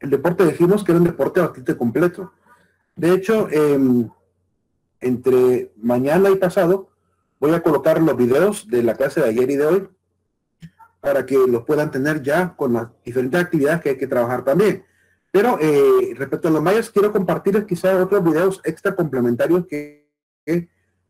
El deporte dijimos que era un deporte bastante completo. De hecho, entre mañana y pasado voy a colocar los videos de la clase de ayer y de hoy para que los puedan tener ya con las diferentes actividades que hay que trabajar también. Pero respecto a los mayas, quiero compartirles quizás otros videos extra complementarios que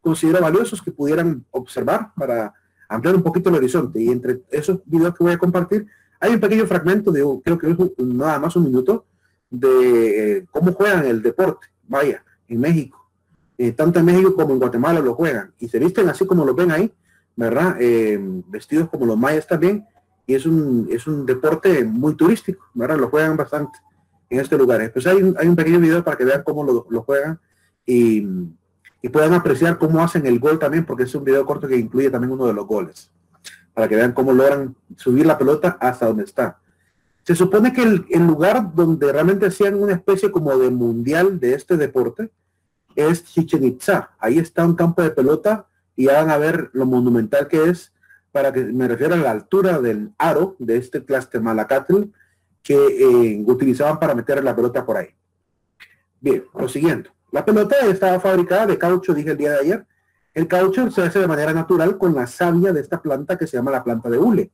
considero valiosos que pudieran observar para ampliar un poquito el horizonte. Y entre esos videos que voy a compartir, hay un pequeño fragmento de, creo que es nada más un minuto, de cómo juegan el deporte maya en México. Tanto en México como en Guatemala lo juegan. Y se visten así como lo ven ahí, ¿verdad? Vestidos como los mayas también. Y es un deporte muy turístico, ¿verdad? Lo juegan bastante en este lugar. Pues hay un pequeño video para que vean cómo lo juegan y puedan apreciar cómo hacen el gol también, porque es un video corto que incluye también uno de los goles, para que vean cómo logran subir la pelota hasta donde está. Se supone que el lugar donde realmente hacían una especie como de mundial de este deporte es Chichen Itza. Ahí está un campo de pelota y ya van a ver lo monumental que es, para que me refiero a la altura del aro de este Tlaxtemalacatl que utilizaban para meter la pelota por ahí. Bien, lo siguiente. La pelota estaba fabricada de caucho, dije el día de ayer. El caucho se hace de manera natural con la savia de esta planta que se llama la planta de hule.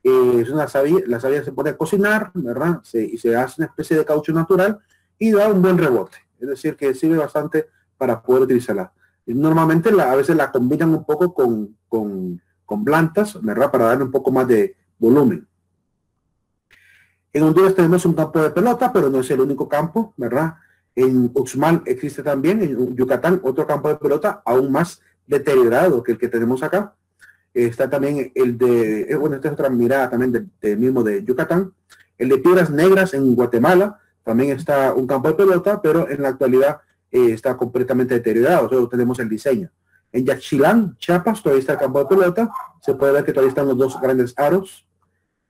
Es una savia, la savia se pone a cocinar, ¿verdad? Y se hace una especie de caucho natural y da un buen rebote. Es decir, que sirve bastante para poder utilizarla. Normalmente a veces la combinan un poco con plantas, ¿verdad? Para darle un poco más de volumen. En Honduras tenemos un campo de pelota, pero no es el único campo, ¿verdad? En Uxmal existe también, en Yucatán, otro campo de pelota aún más deteriorado que el que tenemos acá. Está también el de, bueno, esta es otra mirada también mismo de Yucatán. El de Piedras Negras en Guatemala, también está un campo de pelota, pero en la actualidad está completamente deteriorado. Solo tenemos el diseño. En Yaxchilán, Chiapas, todavía está el campo de pelota. Se puede ver que todavía están los dos grandes aros.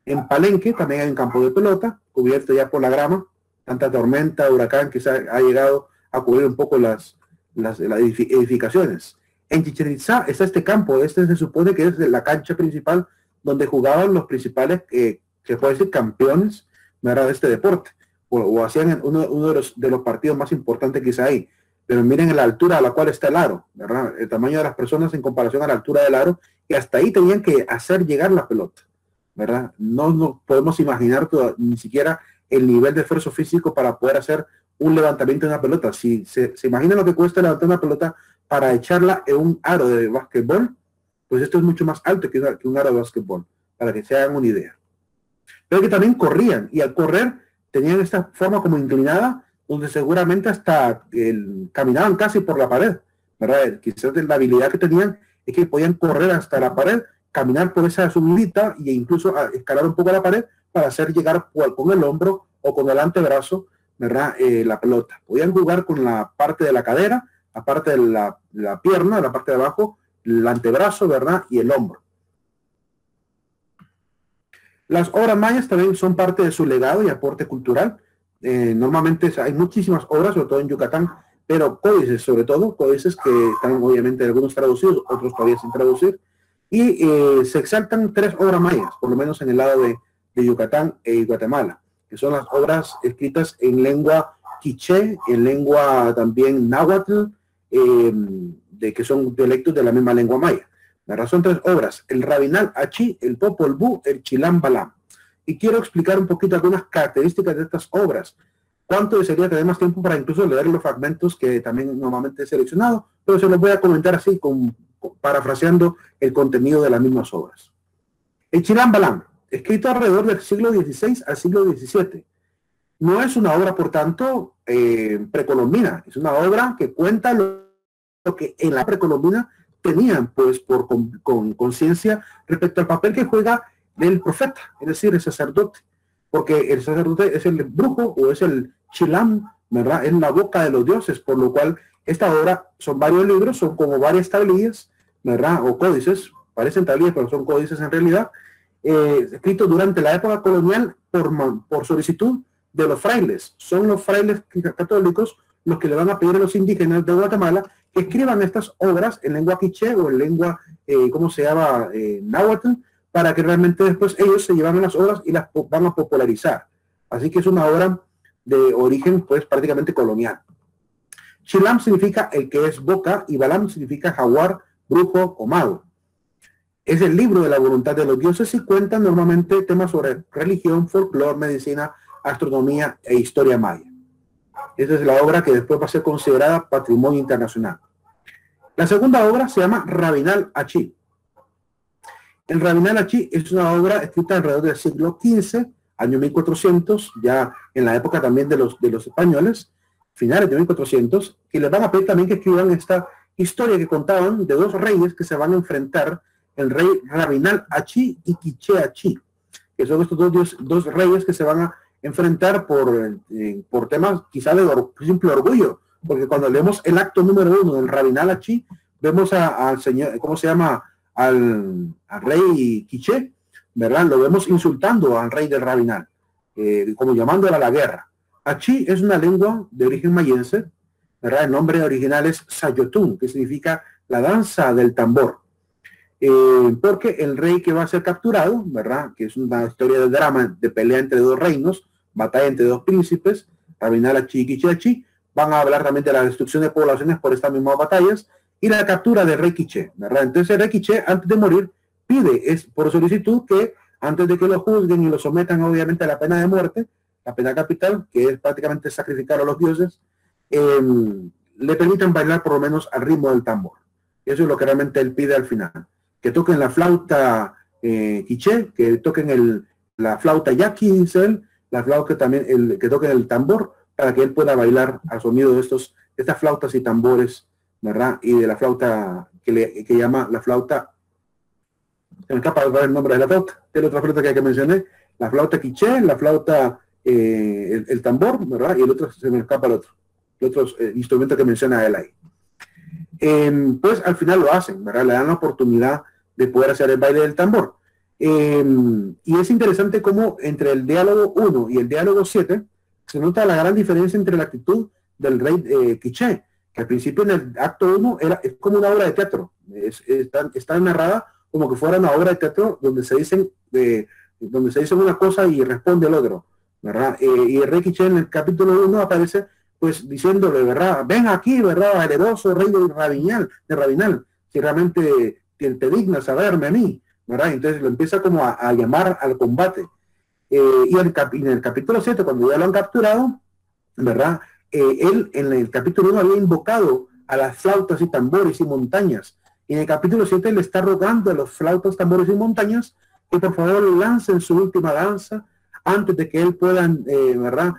En Palenque también hay un campo de pelota, cubierto ya por la grama. Tanta tormenta, huracán, que se ha llegado a cubrir un poco las edificaciones. En Chichen Itzá está este campo. Este se supone que es la cancha principal donde jugaban los principales, se puede decir, campeones, ¿verdad?, de este deporte. O hacían uno de los partidos más importantes quizá ahí. Pero miren la altura a la cual está el aro, ¿verdad? El tamaño de las personas en comparación a la altura del aro, y hasta ahí tenían que hacer llegar la pelota, ¿verdad? No podemos imaginar ni siquiera el nivel de esfuerzo físico para poder hacer un levantamiento de una pelota. Si se imaginan lo que cuesta levantar una pelota para echarla en un aro de básquetbol, pues esto es mucho más alto que un aro de básquetbol, para que se hagan una idea. Pero que también corrían, y al correr tenían esta forma como inclinada, donde seguramente hasta caminaban casi por la pared, ¿verdad? Quizás la habilidad que tenían es que podían correr hasta la pared, caminar por esa subidita e incluso escalar un poco la pared para hacer llegar con el hombro o con el antebrazo, ¿verdad? La pelota. Podían jugar con la parte de la cadera, la parte de la pierna, la parte de abajo, el antebrazo, ¿verdad? Y el hombro. Las obras mayas también son parte de su legado y aporte cultural. Normalmente hay muchísimas obras, sobre todo en Yucatán, pero códices, sobre todo, códices que están obviamente algunos traducidos, otros todavía sin traducir, y se exaltan 3 obras mayas, por lo menos en el lado de Yucatán y Guatemala, que son las obras escritas en lengua quiché, en lengua también náhuatl, que son dialectos de la misma lengua maya. La razón 3 obras: el Rabinal Achí, el Popol Vuh, el Chilam Balam. Y quiero explicar un poquito algunas características de estas obras. ¿Cuánto sería tener más tiempo para incluso leer los fragmentos que también normalmente he seleccionado? Pero se los voy a comentar así, parafraseando el contenido de las mismas obras. El Chilam Balam, escrito alrededor del siglo XVI al siglo XVII. No es una obra, por tanto, precolombina. Es una obra que cuenta lo que en la precolombina tenían, pues, con conciencia respecto al papel que juega el profeta, es decir, el sacerdote. Porque el sacerdote es el brujo o es el chilam, ¿verdad? Es la boca de los dioses, por lo cual esta obra son varios libros, son como varias tablillas, ¿verdad? O códices, parecen tablillas, pero son códices en realidad, escritos durante la época colonial por solicitud de los frailes. Son los frailes católicos los que le van a pedir a los indígenas de Guatemala que escriban estas obras en lengua quiché o en lengua, ¿cómo se llama? Náhuatl, para que realmente después ellos se llevan las obras y las van a popularizar. Así que es una obra de origen pues prácticamente colonial. Chilam significa el que es boca y Balam significa jaguar, brujo o mago. Es el libro de la voluntad de los dioses y cuenta normalmente temas sobre religión, folclore, medicina, astronomía e historia maya. Esa es la obra que después va a ser considerada patrimonio internacional. La segunda obra se llama Rabinal Achí. El Rabinal Achí es una obra escrita alrededor del siglo XV, año 1400, ya en la época también de los españoles, finales de 1400, que les van a pedir también que escriban esta historia que contaban de dos reyes que se van a enfrentar, el rey Rabinal Achí y Quiché Achí, que son estos dos reyes que se van a enfrentar por temas quizá de simple orgullo, porque cuando leemos el acto número 1 del Rabinal Achí, vemos al señor, ¿cómo se llama? Al rey Quiché, ¿verdad? Lo vemos insultando al rey del Rabinal, como llamándole a la guerra. Achí es una lengua de origen mayense, ¿verdad? El nombre original es Sayotún, que significa la danza del tambor. Porque el rey que va a ser capturado, ¿verdad? Que es una historia de drama, de pelea entre dos reinos, batalla entre dos príncipes, Rabinal Achí y Quiché Achí, van a hablar también de la destrucción de poblaciones por estas mismas batallas y la captura del rey Quiché, ¿verdad? Entonces el rey Quiché, antes de morir, pide, es por solicitud, que antes de que lo juzguen y lo sometan obviamente a la pena de muerte, la pena capital, que es prácticamente sacrificar a los dioses, le permitan bailar por lo menos al ritmo del tambor. Eso es lo que realmente él pide al final. Que toquen la flauta quiché, que toquen la flauta yaqui, dice él, la flauta también, que toquen el tambor, para que él pueda bailar al sonido de estas flautas y tambores, ¿verdad? Y de la flauta que llama la flauta, se me escapa el nombre de la flauta, de la otra flauta que mencioné, la flauta quiché, la flauta, el tambor, ¿verdad? Y el otro, se me escapa el otro instrumento que menciona él ahí. Pues al final lo hacen, ¿verdad? Le dan la oportunidad de poder hacer el baile del tambor. Y es interesante cómo entre el diálogo 1 y el diálogo 7 se nota la gran diferencia entre la actitud del rey Quiché, que al principio en el acto 1 es como una obra de teatro, está narrada como que fuera una obra de teatro donde se dicen una cosa y responde el otro, ¿verdad? Y el rey Quiché en el capítulo 1 aparece pues diciéndole, ¿verdad? Ven aquí, ¿verdad? Valeroso rey de Rabinal, si realmente te dignas a verme a mí, ¿verdad? Entonces lo empieza como a llamar al combate. Y en el capítulo 7, cuando ya lo han capturado, ¿verdad? Él en el capítulo 1 había invocado a las flautas y tambores y montañas. Y en el capítulo 7 le está rogando a los flautas, tambores y montañas que por favor lancen su última danza antes de que él pueda, ¿verdad?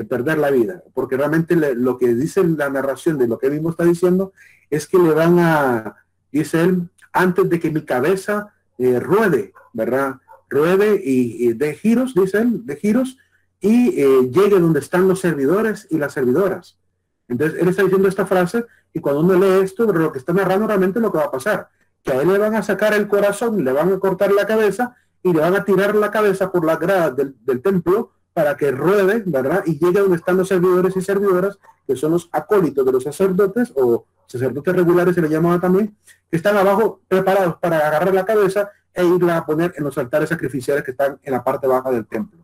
Perder la vida. Porque realmente lo que dice la narración de lo que mismo está diciendo es que le van a, dice él, antes de que mi cabeza ruede, ¿verdad? Ruede y de giros, dice él, de giros, y llegue donde están los servidores y las servidoras. Entonces él está diciendo esta frase y cuando uno lee esto, pero lo que está narrando realmente lo que va a pasar, que a él le van a sacar el corazón, le van a cortar la cabeza y le van a tirar la cabeza por las gradas del templo para que ruede, ¿verdad? Y llegue donde están los servidores y servidoras, que son los acólitos de los sacerdotes o sacerdotes regulares se le llamaba también, que están abajo preparados para agarrar la cabeza e irla a poner en los altares sacrificiales que están en la parte baja del templo.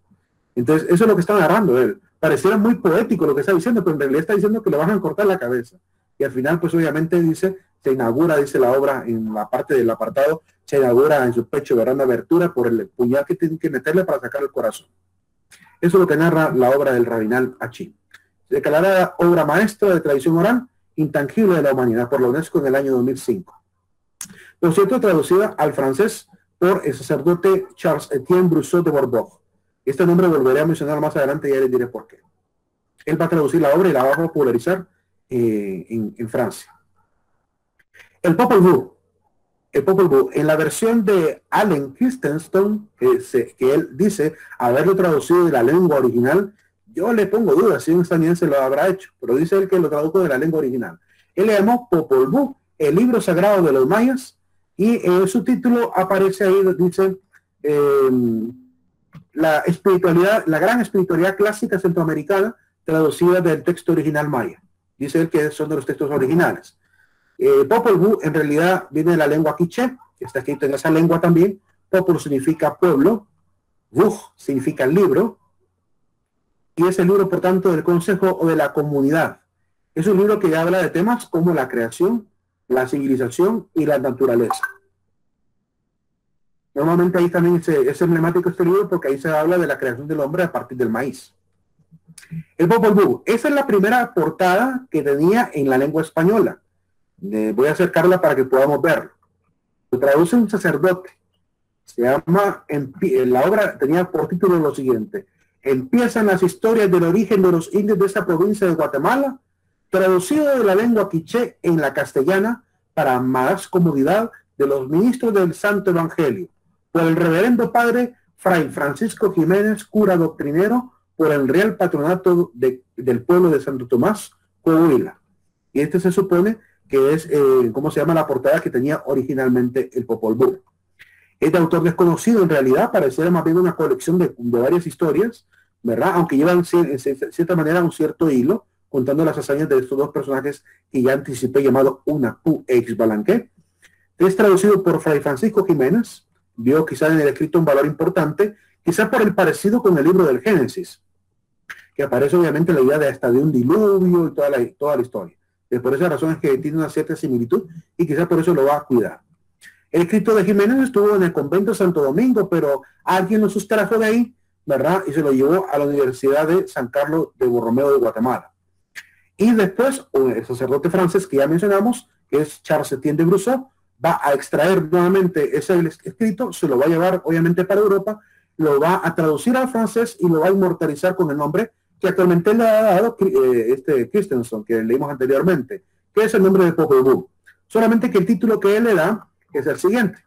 Entonces, eso es lo que está narrando él. Pareciera muy poético lo que está diciendo, pero en realidad está diciendo que le van a cortar la cabeza. Y al final, pues obviamente se inaugura, dice la obra, en la parte del apartado, se inaugura en su pecho, verá una abertura por el puñal que tienen que meterle para sacar el corazón. Eso es lo que narra la obra del Rabinal Achí. Declarada obra maestra de tradición oral intangible de la humanidad por la UNESCO en el año 2005. Por cierto, traducida al francés por el sacerdote Charles Etienne Brousseau de Bourbourg. Este nombre volveré a mencionar más adelante y ya les diré por qué. Él va a traducir la obra y la va a popularizar en Francia. El Popol Vuh. El Popol Vuh, en la versión de Allen Christensen, que él dice haberlo traducido de la lengua original, yo le pongo dudas si un estadounidense lo habrá hecho, pero dice él que lo tradujo de la lengua original. Él le llamó Popol Vuh, el libro sagrado de los mayas, y su título aparece ahí, dice la espiritualidad, la gran espiritualidad clásica centroamericana traducida del texto original maya. Dice él que son de los textos originales. Popol Vuh en realidad viene de la lengua quiché, que está escrito en esa lengua también. Popol significa pueblo, Vuh significa libro, y es el libro, por tanto, del consejo o de la comunidad. Es un libro que habla de temas como la creación, la civilización y la naturaleza. Normalmente ahí también es emblemático este libro porque ahí se habla de la creación del hombre a partir del maíz. El Popol Vuh, esa es la primera portada que tenía en la lengua española. Voy a acercarla para que podamos verlo. Lo traduce un sacerdote. Se llama, la obra tenía por título lo siguiente: empiezan las historias del origen de los indios de esta provincia de Guatemala, traducido de la lengua quiché en la castellana para más comodidad de los ministros del Santo Evangelio, por el reverendo padre Fray Francisco Jiménez, cura doctrinero, por el Real Patronato del pueblo de Santo Tomás, Coahuila. Y este se supone que es, ¿cómo se llama la portada que tenía originalmente el Popol Vuh? Es de autor desconocido en realidad, pareciera más bien una colección de varias historias, ¿verdad? Aunque llevan en cierta manera un cierto hilo, contando las hazañas de estos dos personajes que ya anticipé, llamados Unapu e Ixbalanqué. Es traducido por Fray Francisco Jiménez, vio quizá en el escrito un valor importante, quizá por el parecido con el libro del Génesis, que aparece obviamente la idea de hasta de un diluvio y toda la historia. Y por esa razón es que tiene una cierta similitud y quizá por eso lo va a cuidar. El escrito de Jiménez estuvo en el convento de Santo Domingo, pero alguien lo sustrajo de ahí, ¿verdad? Y se lo llevó a la Universidad de San Carlos de Borromeo de Guatemala. Y después, el sacerdote francés que ya mencionamos, que es Charles Etienne de Brusseau, va a extraer nuevamente ese escrito, se lo va a llevar obviamente para Europa, lo va a traducir al francés y lo va a inmortalizar con el nombre que actualmente le ha dado Christensen, que leímos anteriormente, que es el nombre de Popol Vuh. Solamente que el título que él le da es el siguiente.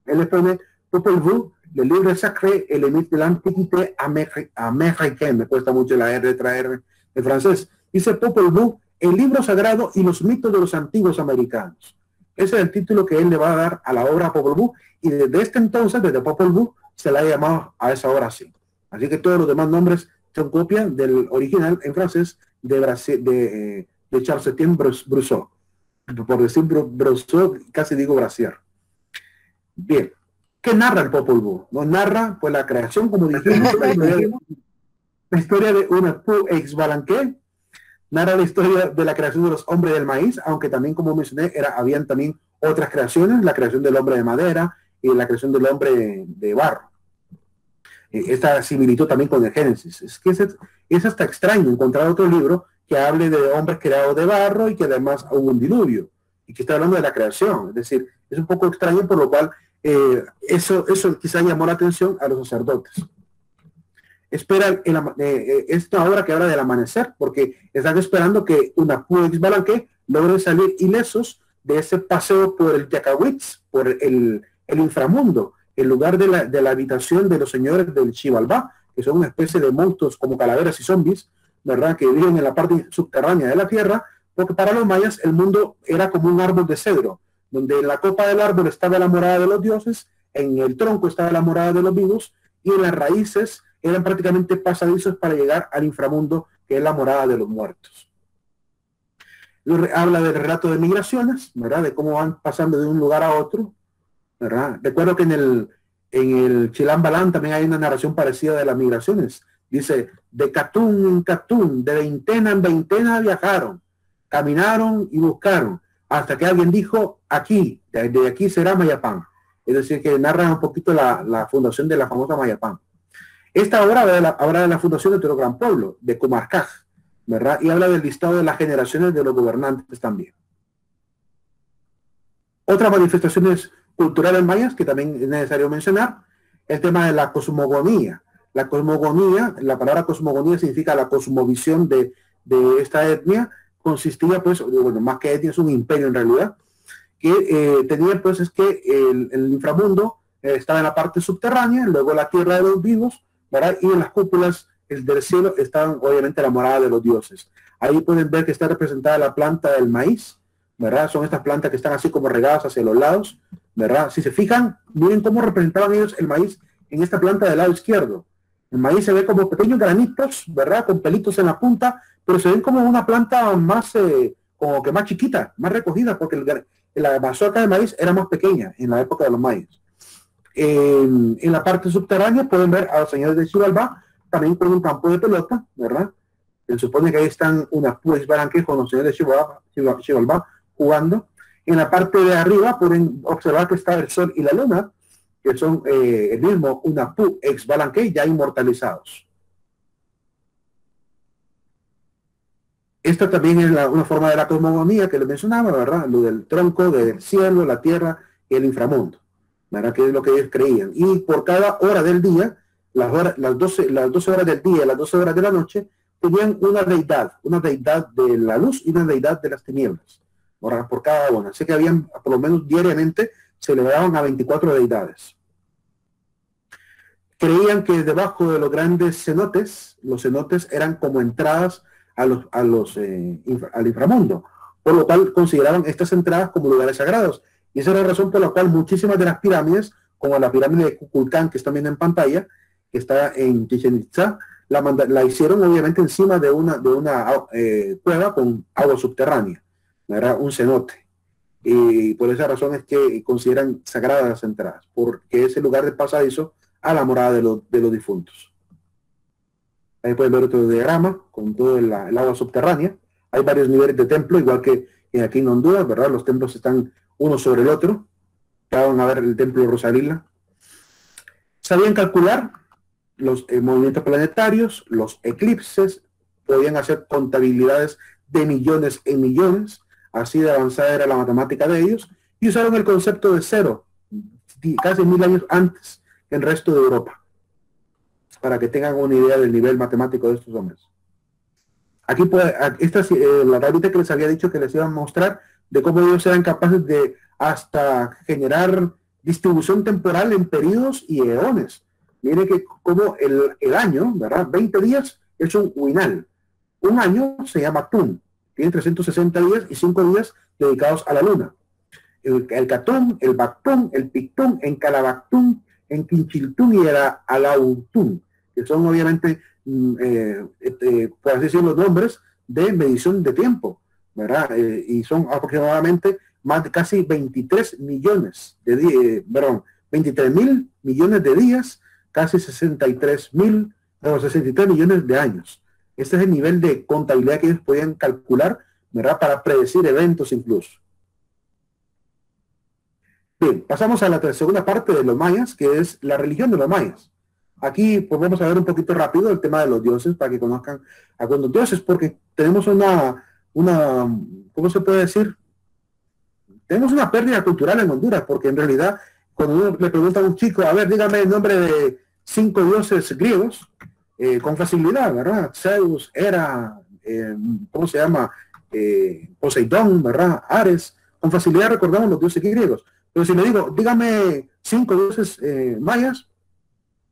Él le pone Popol Vuh, le livre sacré, el émite de l'Antiquité américaine. Me cuesta mucho la R de traer el francés. Dice Popol Vuh, el libro sagrado y los mitos de los antiguos americanos. Ese es el título que él le va a dar a la obra Popol Vuh, y desde este entonces, desde Popol Vuh, se le ha llamado a esa obra así. Así que todos los demás nombres son copia del original en francés de Charles Etienne Brusseau. Por decir Brusseau, casi digo Brasier. Bien, ¿qué narra el Popol Vuh? Nos narra pues la creación, como dijimos, la historia de Unapu e Ixbalanqué, narra la historia de la creación de los hombres del maíz, aunque también, como mencioné, habían también otras creaciones, la creación del hombre de madera y la creación del hombre de barro. Esta similitud también con el Génesis. Es que es hasta extraño encontrar otro libro que hable de hombres creados de barro y que además hubo un diluvio y que está hablando de la creación. Es decir, es un poco extraño, por lo cual eso quizá llamó la atención a los sacerdotes. Espera esta obra que habla del amanecer, porque están esperando que Unapu e Ixbalanqué logren salir ilesos de ese paseo por el Yacawitz, por el inframundo, el lugar de la habitación de los señores del Xibalbá, que son una especie de monstruos como calaveras y zombies, ¿verdad?, que viven en la parte subterránea de la tierra, porque para los mayas el mundo era como un árbol de cedro, donde en la copa del árbol estaba la morada de los dioses, en el tronco estaba la morada de los vivos, y en las raíces eran prácticamente pasadizos para llegar al inframundo, que es la morada de los muertos. Habla del relato de migraciones, ¿verdad?, de cómo van pasando de un lugar a otro, ¿verdad? Recuerdo que en el Chilam Balam también hay una narración parecida de las migraciones. Dice, de Catún en Catún, de veintena en veintena viajaron, caminaron y buscaron, hasta que alguien dijo, aquí, de aquí será Mayapán. Es decir, que narra un poquito la fundación de la famosa Mayapán. Esta obra habla de la fundación de otro gran pueblo, de Comarcaj, ¿verdad? Y habla del listado de las generaciones de los gobernantes también. Otras manifestaciones culturales mayas que también es necesario mencionar, el tema de la cosmogonía. La cosmogonía, la palabra cosmogonía significa la cosmovisión de esta etnia, consistía pues, bueno, más que etnia es un imperio en realidad, que tenía pues es que el inframundo estaba en la parte subterránea, luego la tierra de los vivos, ¿verdad? Y en las cúpulas del cielo estaban obviamente la morada de los dioses. Ahí pueden ver que está representada la planta del maíz, ¿verdad? Son estas plantas que están así como regadas hacia los lados, ¿verdad? Si se fijan, miren cómo representaban ellos el maíz en esta planta del lado izquierdo. El maíz se ve como pequeños granitos, ¿verdad? Con pelitos en la punta, pero se ven como una planta más, como que más chiquita, más recogida, porque la mazorca de maíz era más pequeña en la época de los mayas. En la parte subterránea pueden ver a los señores de Xibalbá también con un campo de pelota, ¿verdad? Se supone que ahí están unas Puex Balanque con los señores de Xibalbá jugando. En la parte de arriba pueden observar que está el Sol y la Luna, que son el mismo Unapu ex Balanque ya inmortalizados. Esta también es una forma de la cosmogonía que les mencionaba, ¿verdad? Lo del tronco del cielo, la tierra y el inframundo, ¿verdad? Que es lo que ellos creían. Y por cada hora del día, las 12 horas del día, las 12 horas de la noche, tenían una deidad de la luz y una deidad de las tinieblas, ¿verdad? Por cada una. Así que habían, por lo menos diariamente, celebraban a 24 deidades. Creían que debajo de los grandes cenotes, los cenotes eran como entradas al inframundo, por lo cual consideraban estas entradas como lugares sagrados. Y esa es la razón por la cual muchísimas de las pirámides, como la pirámide de Kukulcán, que están viendo en pantalla, que está en Chichén Itzá, la hicieron obviamente encima de una cueva con agua subterránea, era un cenote. Y por esa razón es que consideran sagradas las entradas, porque es el lugar de pasadizo a la morada de los difuntos. Ahí pueden ver otro diagrama con todo el agua subterránea. Hay varios niveles de templo, igual que aquí en Honduras, ¿verdad? Los templos están uno sobre el otro. Ya van a ver el templo de Rosalila. Sabían calcular los movimientos planetarios, los eclipses, podían hacer contabilidades de millones en millones, así de avanzada era la matemática de ellos, y usaron el concepto de cero, casi 1000 años antes que el resto de Europa, para que tengan una idea del nivel matemático de estos hombres. Aquí esta es la tablita que les había dicho que les iba a mostrar de cómo ellos eran capaces de hasta generar distribución temporal en periodos y eones. Mire que como el año, ¿verdad? 20 días es un uinal. Un año se llama Tun. Tiene 360 días y 5 días dedicados a la luna. El Catún, el Bactún, el Pictún, en Calabactún, en Quinchiltún y el Alautún, que son obviamente, por así decirlo, los nombres de medición de tiempo, ¿verdad? Y son aproximadamente más de casi 23 millones de días, 23.000 millones de días, casi 63 millones de años. Este es el nivel de contabilidad que ellos podían calcular, ¿verdad? Para predecir eventos incluso. Bien, pasamos a la segunda parte de los mayas, que es la religión de los mayas. Aquí pues vamos a ver un poquito rápido el tema de los dioses, para que conozcan a los dioses, porque tenemos una, ¿cómo se puede decir? Tenemos una pérdida cultural en Honduras, porque en realidad, cuando uno le pregunta a un chico, a ver, dígame el nombre de 5 dioses griegos, con facilidad, ¿verdad? Zeus, Hera, ¿cómo se llama? Poseidón, ¿verdad? Ares, con facilidad recordamos los dioses griegos. Pero si le digo, dígame 5 dioses mayas,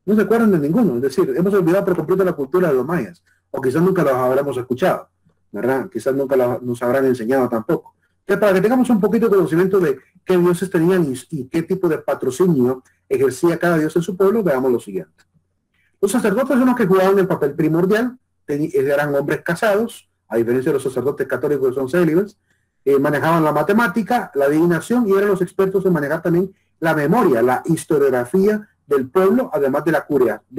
no se acuerdan de ninguno. Es decir, hemos olvidado por completo la cultura de los mayas, o quizás nunca los habremos escuchado, ¿verdad? Quizás nunca nos habrán enseñado tampoco. Entonces, para que tengamos un poquito de conocimiento de qué dioses tenían y qué tipo de patrocinio ejercía cada dios en su pueblo, veamos lo siguiente. Los sacerdotes son los que jugaban el papel primordial, eran hombres casados, a diferencia de los sacerdotes católicos que son célibes, manejaban la matemática, la adivinación y eran los expertos en manejar también la memoria, la historiografía del pueblo, además de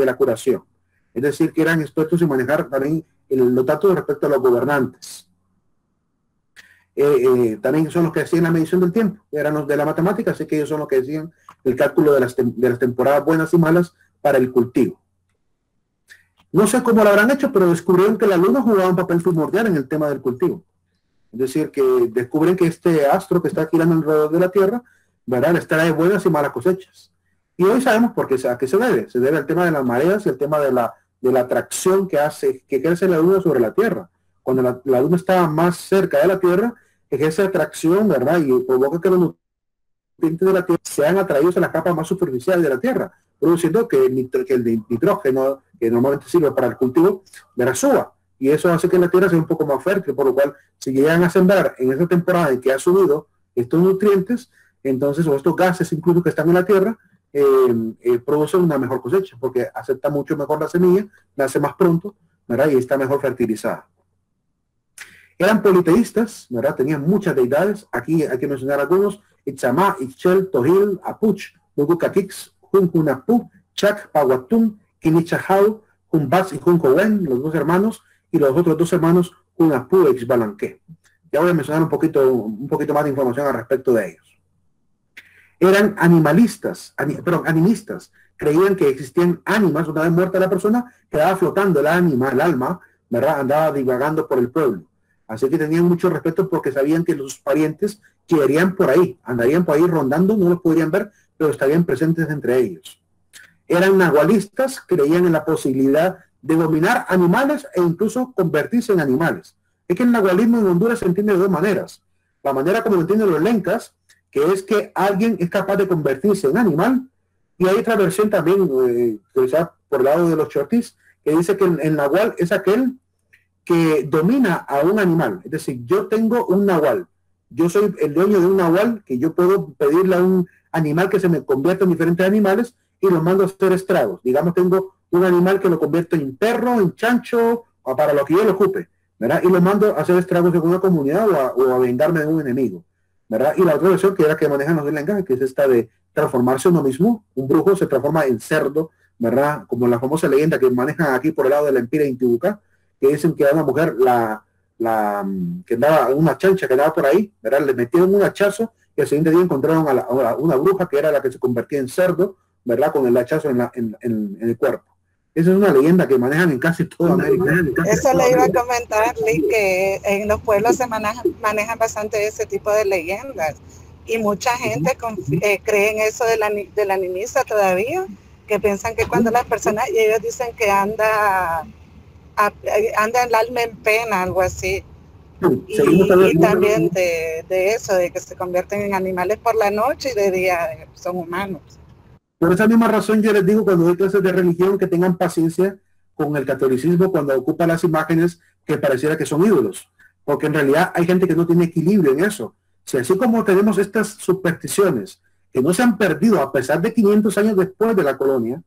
la curación. Es decir, que eran expertos en manejar también los datos respecto a los gobernantes. También son los que hacían la medición del tiempo, eran los de la matemática, así que ellos son los que hacían el cálculo de las temporadas buenas y malas para el cultivo. No sé cómo lo habrán hecho, pero descubrieron que la luna jugaba un papel primordial en el tema del cultivo. Es decir, que descubren que este astro que está girando alrededor de la Tierra, ¿verdad?, les trae buenas y malas cosechas. Y hoy sabemos por qué, a qué se debe. Se debe al tema de las mareas y el tema de la atracción que ejerce la luna sobre la Tierra. Cuando la luna está más cerca de la Tierra, ejerce atracción, ¿verdad?, y provoca que los nutrientes de la Tierra sean atraídos a la capa más superficial de la Tierra, produciendo que el nitrógeno, que normalmente sirve para el cultivo, ¿verdad?, suba. Y eso hace que la tierra sea un poco más fértil, por lo cual, si llegan a sembrar en esa temporada en que ha subido estos nutrientes, entonces, o estos gases incluso que están en la tierra, producen una mejor cosecha, porque acepta mucho mejor la semilla, nace más pronto, ¿verdad?, y está mejor fertilizada. Eran politeístas, ¿verdad?, tenían muchas deidades. Aquí hay que mencionar algunos: Itzamá, Ixchel, Tohil, Apuch, Nugucaquix, Juncunapu, Chac, Pahuatún, Quinichajau, Hun-Baz y Hun-Cowen, los dos hermanos, y los otros dos hermanos, Hun-Apu y Xbalanque. Ya voy a mencionar un poquito más de información al respecto de ellos. Eran animalistas, animistas. Creían que existían ánimas, una vez muerta la persona, quedaba flotando el alma, ¿verdad? Andaba divagando por el pueblo. Así que tenían mucho respeto porque sabían que los parientes quedarían por ahí, andarían por ahí rondando, no los podrían ver, pero estarían presentes entre ellos. Eran nahualistas, creían en la posibilidad de dominar animales e incluso convertirse en animales. Es que el nahualismo en Honduras se entiende de dos maneras. La manera como lo entienden los lencas, que es que alguien es capaz de convertirse en animal, y hay otra versión también, que sea por el lado de los chotis, que dice que el nahual es aquel que domina a un animal. Es decir, yo tengo un nahual, yo soy el dueño de un nahual, que yo puedo pedirle a un animal que se me convierta en diferentes animales y los mando a hacer estragos. Digamos, tengo un animal que lo convierto en perro, en chancho, o para lo que yo lo ocupe, ¿verdad? Y lo mando a hacer estragos en una comunidad o a vengarme de un enemigo, ¿verdad? Y la otra versión, que era que manejan los lenguajes, que es esta de transformarse uno mismo. Un brujo se transforma en cerdo, ¿verdad? Como la famosa leyenda que manejan aquí por el lado de la Empira de Intibucá, que dicen que a una mujer que andaba, una chancha que andaba por ahí, ¿verdad? Le metieron un hachazo y al siguiente día encontraron a una bruja que era la que se convertía en cerdo, ¿verdad? Con el hachazo en el cuerpo. Esa es una leyenda que manejan en casi toda América. Eso le iba a comentar, Lee, que en los pueblos se manejan bastante ese tipo de leyendas. Y mucha gente cree en eso de la animista todavía, que piensan que cuando las personas, y ellos dicen que anda el alma en pena, algo así. Y también de eso, de que se convierten en animales por la noche y de día son humanos. Por esa misma razón yo les digo cuando doy clases de religión que tengan paciencia con el catolicismo cuando ocupa las imágenes que pareciera que son ídolos, porque en realidad hay gente que no tiene equilibrio en eso. Si así como tenemos estas supersticiones que no se han perdido a pesar de 500 años después de la colonia,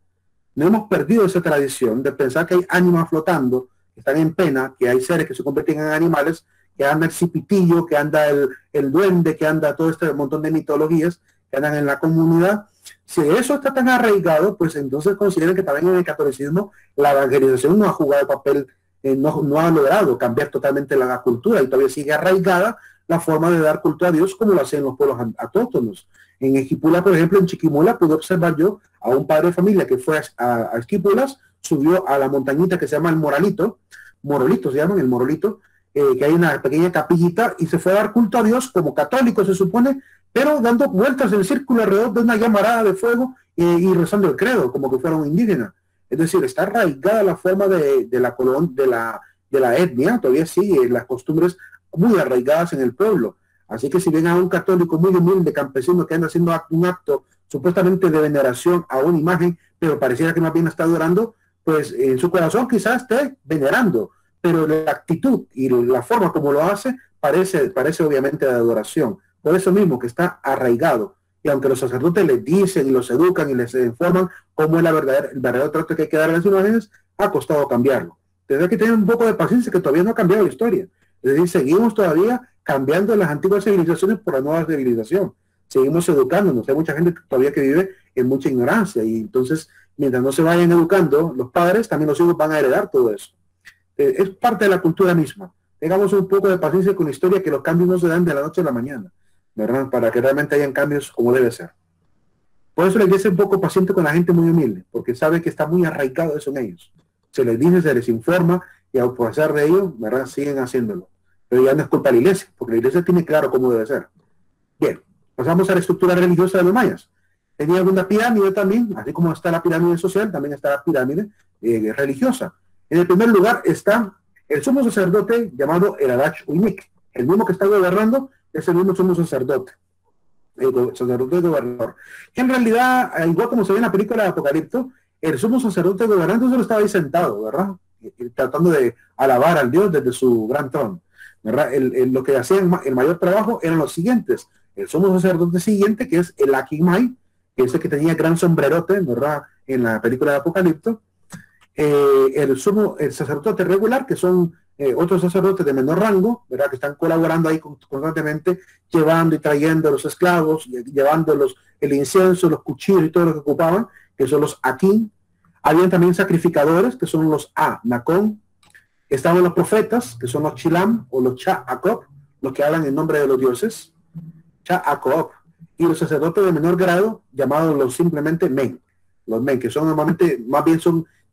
no hemos perdido esa tradición de pensar que hay ánimas flotando, que están en pena, que hay seres que se convierten en animales, que anda el cipitillo, que anda el duende, que anda todo este montón de mitologías que andan en la comunidad. Si eso está tan arraigado, pues entonces consideren que también en el catolicismo la evangelización no ha jugado papel, no ha logrado cambiar totalmente la cultura y todavía sigue arraigada la forma de dar culto a Dios como lo hacen los pueblos autóctonos. En Esquipula, por ejemplo, en Chiquimula, pude observar yo a un padre de familia que fue a Esquipulas, subió a la montañita que se llama el Morolito se llama el Morolito, que hay una pequeña capillita, y se fue a dar culto a Dios como católico, se supone, pero dando vueltas en el círculo alrededor de una llamarada de fuego y rezando el credo, como que fuera un indígena. Es decir, está arraigada la forma de la etnia, todavía sigue las costumbres muy arraigadas en el pueblo. Así que si ven a un católico muy humilde, campesino, que anda haciendo un acto supuestamente de veneración a una imagen, pero pareciera que más bien está adorando, pues en su corazón quizás esté venerando, pero la actitud y la forma como lo hace parece obviamente de adoración. Por eso mismo que está arraigado. Y aunque los sacerdotes les dicen y los educan y les informan cómo es el verdadero trato que hay que dar a las imágenes, ha costado cambiarlo. Tendrá que tener un poco de paciencia, que todavía no ha cambiado la historia. Es decir, seguimos todavía cambiando las antiguas civilizaciones por la nueva civilización. Seguimos educándonos. Hay mucha gente todavía que vive en mucha ignorancia, y entonces, mientras no se vayan educando los padres, también los hijos van a heredar todo eso. Es parte de la cultura misma. Tengamos un poco de paciencia con la historia, que los cambios no se dan de la noche a la mañana, ¿verdad? Para que realmente hayan cambios como debe ser. Por eso la iglesia es un poco paciente con la gente muy humilde, porque sabe que está muy arraigado eso en ellos. Se les dice, se les informa, y a pesar de ello, ¿verdad?, siguen haciéndolo. Pero ya no es culpa de la iglesia, porque la iglesia tiene claro cómo debe ser. Bien, pasamos a la estructura religiosa de los mayas. Tenía una pirámide también, así como está la pirámide social, también está la pirámide religiosa. En el primer lugar está el sumo sacerdote llamado el Adach Uinic. El mismo que está gobernando es el mismo sumo sacerdote, el sacerdote gobernador. Que en realidad, igual como se ve en la película de Apocalipto, el sumo sacerdote gobernante solo estaba ahí sentado, ¿verdad? Y tratando de alabar al Dios desde su gran trono, ¿verdad? Lo que hacían el mayor trabajo eran los siguientes. El sumo sacerdote siguiente, que es el Akimai, que es el que tenía gran sombrerote, ¿verdad?, en la película de Apocalipto. El sacerdote regular, que son otros sacerdotes de menor rango, ¿verdad?, que están colaborando ahí constantemente, llevando y trayendo los esclavos, llevando el incienso, los cuchillos y todo lo que ocupaban, que son los Akin. Habían también sacrificadores, que son los Nacón. Estaban los profetas, que son los Chilam o los Cha'akop, los que hablan en nombre de los dioses, Cha'akop. Y los sacerdotes de menor grado, llamados simplemente Men. Los Men, que son normalmente, más bien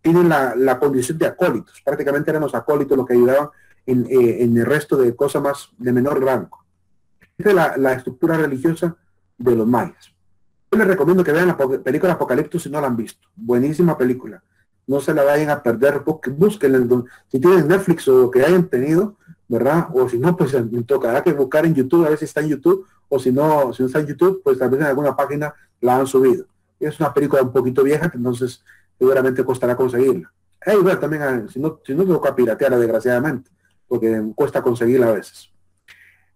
tienen la condición de acólitos. Prácticamente eran los acólitos los que ayudaban en el resto de cosas más de menor rango. Esta es la estructura religiosa de los mayas. Yo les recomiendo que vean la película Apocalipsis si no la han visto. Buenísima película. No se la vayan a perder. Búsquenla. Si tienen Netflix o lo que hayan tenido, ¿verdad? O si no, pues me tocará que buscar en YouTube, a ver si está en YouTube, o si no está en YouTube, pues tal vez en alguna página la han subido. Es una película un poquito vieja, entonces seguramente costará conseguirla. Y ver también, si no toca piratearla, desgraciadamente, porque cuesta conseguirla a veces.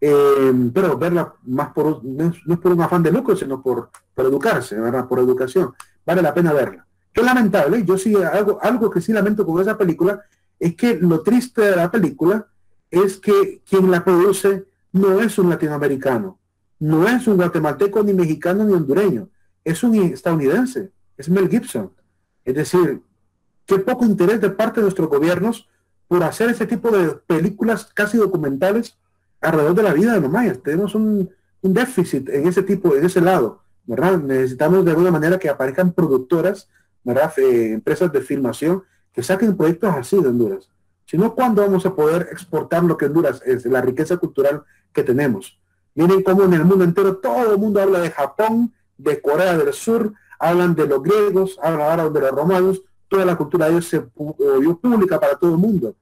Pero verla más no es por un afán de lucro, sino por educarse, ¿verdad? Por educación. Vale la pena verla. Qué lamentable, yo sí, algo que sí lamento con esa película, es que lo triste de la película es que quien la produce no es un latinoamericano, no es un guatemalteco, ni mexicano, ni hondureño, es un estadounidense, es Mel Gibson. Es decir, qué poco interés de parte de nuestros gobiernos por hacer ese tipo de películas casi documentales alrededor de la vida de los mayas. Tenemos un déficit en ese lado, ¿verdad? Necesitamos de alguna manera que aparezcan productoras, ¿verdad? Empresas de filmación que saquen proyectos así de Honduras. Si no, ¿cuándo vamos a poder exportar lo que Honduras es, la riqueza cultural que tenemos? Miren cómo en el mundo entero todo el mundo habla de Japón, de Corea del Sur, hablan de los griegos, hablan ahora de los romanos, toda la cultura de ellos se volvió pública para todo el mundo,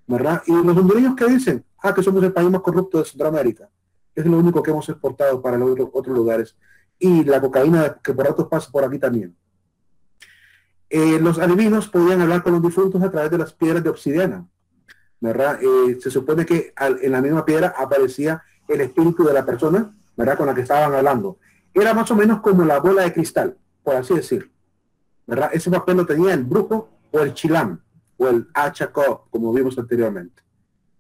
¿verdad? Y los hondureños, ¿qué dicen? Que somos el país más corrupto de Centroamérica. Es lo único que hemos exportado para los otros lugares. Y la cocaína que por ratos pasa por aquí también. Los adivinos podían hablar con los difuntos a través de las piedras de obsidiana, ¿verdad? Se supone que en la misma piedra aparecía el espíritu de la persona, ¿verdad? Con la que estaban hablando. Era más o menos como la bola de cristal, por así decir, ¿verdad? Ese papel lo tenía el brujo o el chilam o el achacó, como vimos anteriormente.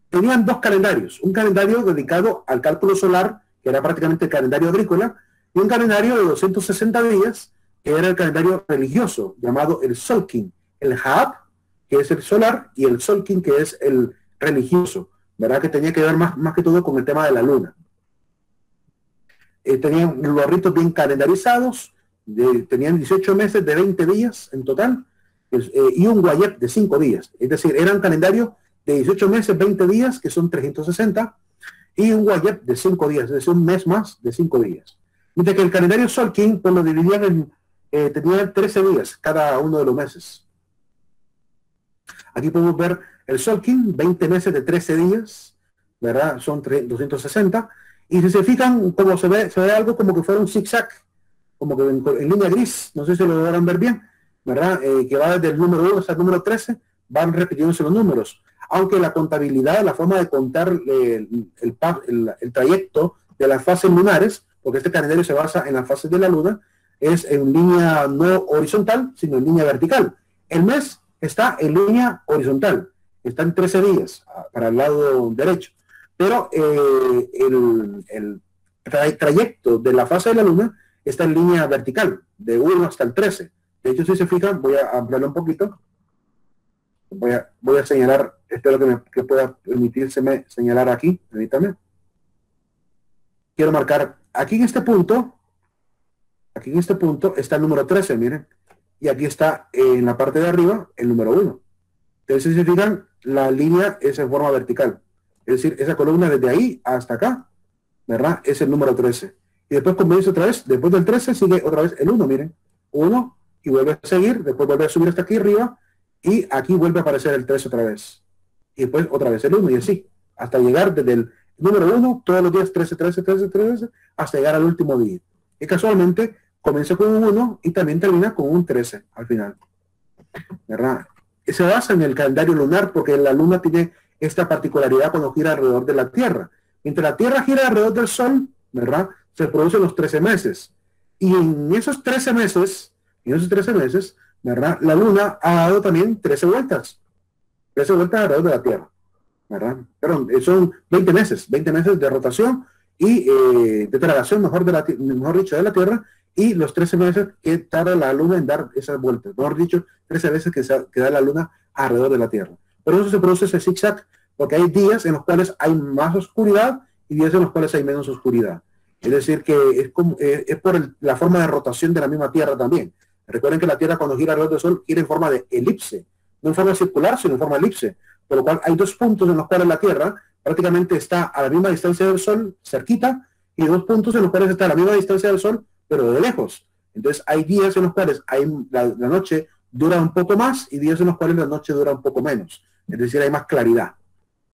Tenían dos calendarios, un calendario dedicado al cálculo solar, que era prácticamente el calendario agrícola, y un calendario de 260 días, que era el calendario religioso, llamado el Solkin, el Haab, que es el solar, y el Solkin, que es el religioso, ¿verdad? Que tenía que ver más que todo con el tema de la luna. Tenían los ritos bien calendarizados, tenían 18 meses de 20 días en total, y un guayep de 5 días. Es decir, eran calendarios de 18 meses, 20 días, que son 360, y un guayep de 5 días, es decir, un mes más de 5 días. Mientras que el calendario Solkin, pues lo dividían tenía 13 días cada uno de los meses. Aquí podemos ver el Solkin, 20 meses de 13 días, ¿verdad? Son 260. Y si se fijan, como se ve algo como que fuera un zigzag, como que en línea gris, no sé si lo logran ver bien, ¿verdad? Que va desde el número 1 hasta el número 13, van repitiéndose los números. Aunque la contabilidad, la forma de contar el trayecto de las fases lunares, porque este calendario se basa en las fases de la luna, es en línea no horizontal, sino en línea vertical. El mes está en línea horizontal, está en 13 días para el lado derecho, pero el trayecto de la fase de la luna está en línea vertical, de 1 hasta el 13. De hecho, si se fijan, voy a ampliarlo un poquito. Voy a señalar, espero que pueda permitírseme señalar aquí, permítame. Quiero marcar aquí en este punto está el número 13, miren, y aquí está en la parte de arriba el número 1. Entonces, si se fijan, la línea es en forma vertical, es decir, esa columna desde ahí hasta acá, ¿verdad? Es el número 13. Y después comienza otra vez, después del 13 sigue otra vez el 1, miren, 1, y vuelve a seguir, después vuelve a subir hasta aquí arriba, y aquí vuelve a aparecer el 13 otra vez. Y después otra vez el 1, y así, hasta llegar desde el número 1, todos los días 13, 13, 13, 13, hasta llegar al último día. Y casualmente comienza con un 1 y también termina con un 13 al final, ¿verdad? Se basa en el calendario lunar porque la luna tiene esta particularidad cuando gira alrededor de la Tierra. Mientras la Tierra gira alrededor del Sol, ¿verdad? Se producen los 13 meses. Y en esos 13 meses, ¿verdad? La luna ha dado también 13 vueltas. 13 vueltas alrededor de la Tierra, ¿verdad? Perdón, son 20 meses de rotación y de traslación, mejor dicho, de la Tierra, y los 13 meses que tarda la luna en dar esas vueltas. Mejor dicho, 13 veces que da la luna alrededor de la Tierra. Por eso se produce ese zigzag, porque hay días en los cuales hay más oscuridad y días en los cuales hay menos oscuridad. Es decir, que es por la forma de rotación de la misma Tierra también. Recuerden que la Tierra cuando gira alrededor del Sol gira en forma de elipse, no en forma circular, sino en forma de elipse. Por lo cual hay dos puntos en los cuales la Tierra prácticamente está a la misma distancia del Sol, cerquita, y dos puntos en los cuales está a la misma distancia del Sol, pero de lejos. Entonces hay días en los cuales la noche dura un poco más y días en los cuales la noche dura un poco menos. Es decir, hay más claridad.